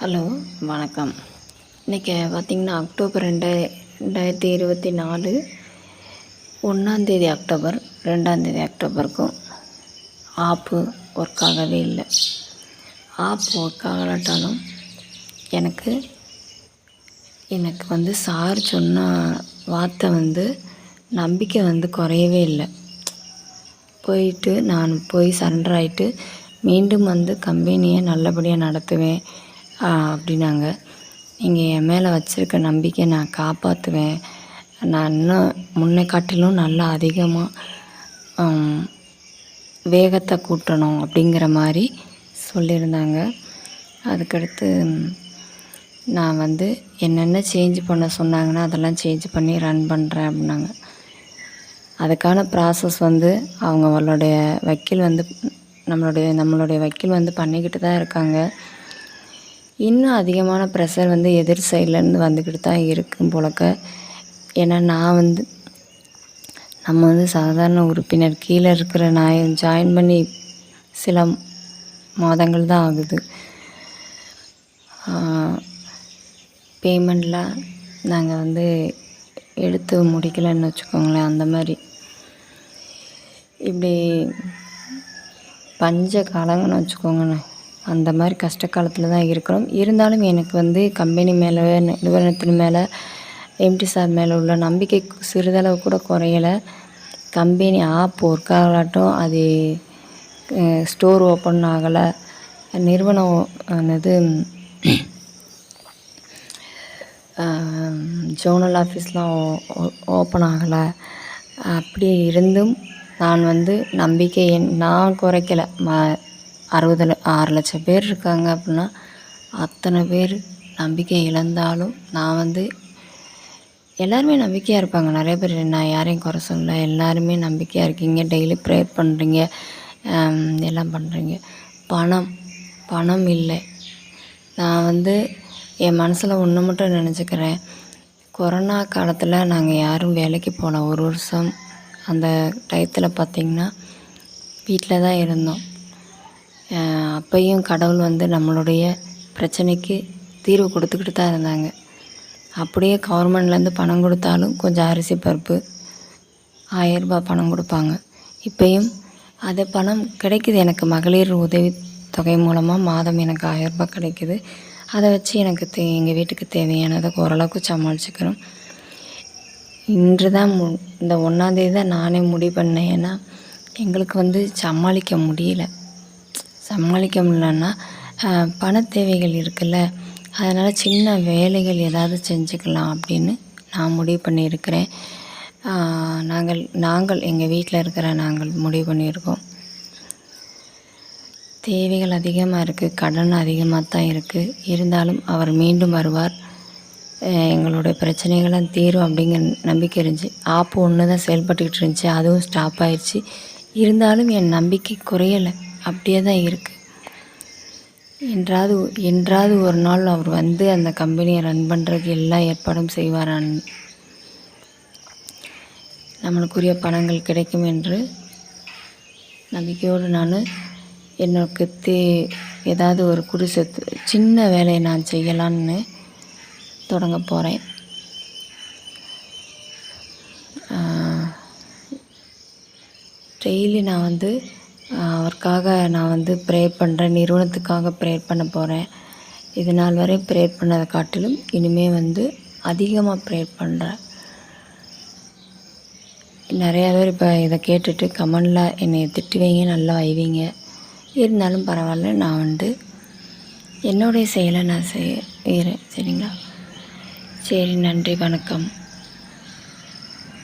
Hello, வணக்கம். இன்றைக்கி பார்த்திங்கன்னா அக்டோபர் 2024 1 அக்டோபர் 2 அக்டோபருக்கும் ஆப்பு ஒர்க் ஆகவே இல்லை. ஆப் ஒர்க் ஆகலாட்டாலும் எனக்கு சார் சொன்ன வார்த்தை நம்பிக்கை குறையவே இல்லை. நான் போய் சரண்டர் ஆகிட்டு மீண்டும் கம்பெனியை நல்லபடியாக நடத்துவேன் அப்படின்னாங்க. நீங்கள் என் மேலே வச்சுருக்க நம்பிக்கை நான் காப்பாற்றுவேன், நான் இன்னும் முன்னை காட்டிலும் நல்லா அதிகமாக வேகத்தை கூட்டணும் அப்படிங்கிற மாதிரி சொல்லியிருந்தாங்க. அதுக்கடுத்து நான் என்னென்ன சேஞ்ச் பண்ண சொன்னாங்கன்னா அதெல்லாம் சேஞ்ச் பண்ணி ரன் பண்ணுறேன் அப்படின்னாங்க. அதுக்கான ப்ராசஸ் அவங்களுடைய வக்கீல் நம்மளுடைய வக்கீல் பண்ணிக்கிட்டு தான் இருக்காங்க. இன்னும் அதிகமான ப்ரெஷர் எதிர் சைட்லேருந்து வந்துக்கிட்டு தான் இருக்கும் போலக்க. ஏன்னா நான் நம்ம சாதாரண உறுப்பினர் கீழே இருக்கிற நான் ஜாயின் பண்ணி சில மாதங்கள் தான் ஆகுது. பேமெண்ட்லாம் நாங்கள் எடுத்து முடிக்கலைன்னு வச்சுக்கோங்களேன். அந்த மாதிரி இப்படி பஞ்ச காலங்கன்னு வச்சுக்கோங்கண்ணே, அந்த மாதிரி கஷ்ட காலத்தில் தான் இருக்கிறோம். இருந்தாலும் எனக்கு கம்பெனி மேலே, நிறுவனத்தின் மேலே, எம்டி சார் மேலே உள்ள நம்பிக்கை சிறிதளவு கூட குறையலை. கம்பெனி ஆப் ஒர்க் ஆகலாட்டும், அது ஸ்டோர் ஓப்பன் ஆகலை, நிறுவனம் ஜோனல் ஆஃபீஸ்லாம் ஓப்பன் ஆகலை. அப்படி இருந்தும் நான் நம்பிக்கை நான் குறைக்கலை. 6 லட்சம் பேர் இருக்காங்க அப்படின்னா அத்தனை பேர் நம்பிக்கை இழந்தாலும் நான் எல்லாருமே நம்பிக்கையாக இருப்பாங்க. நிறைய பேர், நான் யாரையும் குறை சொல்ல, எல்லாருமே நம்பிக்கையாக இருக்கீங்க, டெய்லி ப்ரேயர் பண்ணுறீங்க, எல்லாம் பண்ணுறீங்க. பணம் இல்லை. நான் என் மனசில் ஒன்று மட்டும் நினச்சிக்கிறேன். கொரோனா காலத்தில் நாங்கள் யாரும் வேலைக்கு போகல. 1 வருஷம் அந்த டயத்தில் பார்த்திங்கன்னா வீட்டில் தான் இருந்தோம். அப்பையும் கடவுள் நம்மளுடைய பிரச்சனைக்கு தீர்வு கொடுத்துக்கிட்டு தான் இருந்தாங்க. அப்படியே கவர்மெண்ட்லேருந்து பணம் கொடுத்தாலும் கொஞ்சம் அரிசி பருப்பு 1000 ரூபாய் பணம் கொடுப்பாங்க. இப்பையும் அது பணம் கிடைக்குது. எனக்கு மகளிர் உதவி தொகை மூலமாக மாதம் எனக்கு 1000 ரூபாய் கிடைக்குது. அதை வச்சு எனக்கு எங்கள் வீட்டுக்கு தேவையானதை ஓரளவுக்கு சமாளிச்சுக்கிறோம். இன்று தான் இந்த 1 தான் நானே முடிவு பண்ணேன். ஏன்னா எங்களுக்கு சமாளிக்க முடியலன்னா பண தேவைகள் இருக்குல்ல, அதனால் சின்ன வேலைகள் ஏதாவது செஞ்சுக்கலாம் அப்படின்னு நான் முடிவு பண்ணியிருக்கிறேன். நாங்கள் எங்கள் வீட்டில் இருக்கிற நாங்கள் முடிவு பண்ணியிருக்கோம். தேவைகள் அதிகமாக இருக்குது, கடன் அதிகமாக தான் இருக்குது. இருந்தாலும் அவர் மீண்டும் வருவார், எங்களுடைய பிரச்சனைகள்லாம் தீரும் அப்படிங்கிற நம்பிக்கை இருந்துச்சு. ஆப் ஒன்று தான் செயல்பட்டுக்கிட்டு இருந்துச்சு, அதுவும் ஸ்டாப் ஆயிடுச்சு. இருந்தாலும் என் நம்பிக்கை குறையலை, அப்படியே தான் இருக்குது. என்றாவது ஒரு நாள் அவர் அந்த கம்பெனியை ரன் பண்ணுறதுக்கு எல்லா ஏற்பாடும் செய்வார். நம்மளுக்குரிய பணங்கள் கிடைக்கும் என்று நம்பிக்கையோடு நான் எனக்கு ஏதாவது ஒரு குடிசை சின்ன வேலையை நான் செய்யலான்னு தொடங்க போகிறேன். டெய்லி நான் அவருக்காக நான் ப்ரேயர் பண்ணுறேன், நிறுவனத்துக்காக ப்ரேயர் பண்ண போகிறேன். இது நாள் வரை ப்ரேயர் பண்ணதை காட்டிலும் இனிமேல் அதிகமாக ப்ரேயர் பண்ணுறேன். நிறையா பேர் இப்போ இதை கேட்டுட்டு கமெண்டில் என்னை திட்டுவீங்க, நல்லா வைவீங்க. இருந்தாலும் பரவாயில்ல, நான் என்னுடைய செயலை நான் செய்கிறேன். சரிங்களா? சரி, நன்றி, வணக்கம்.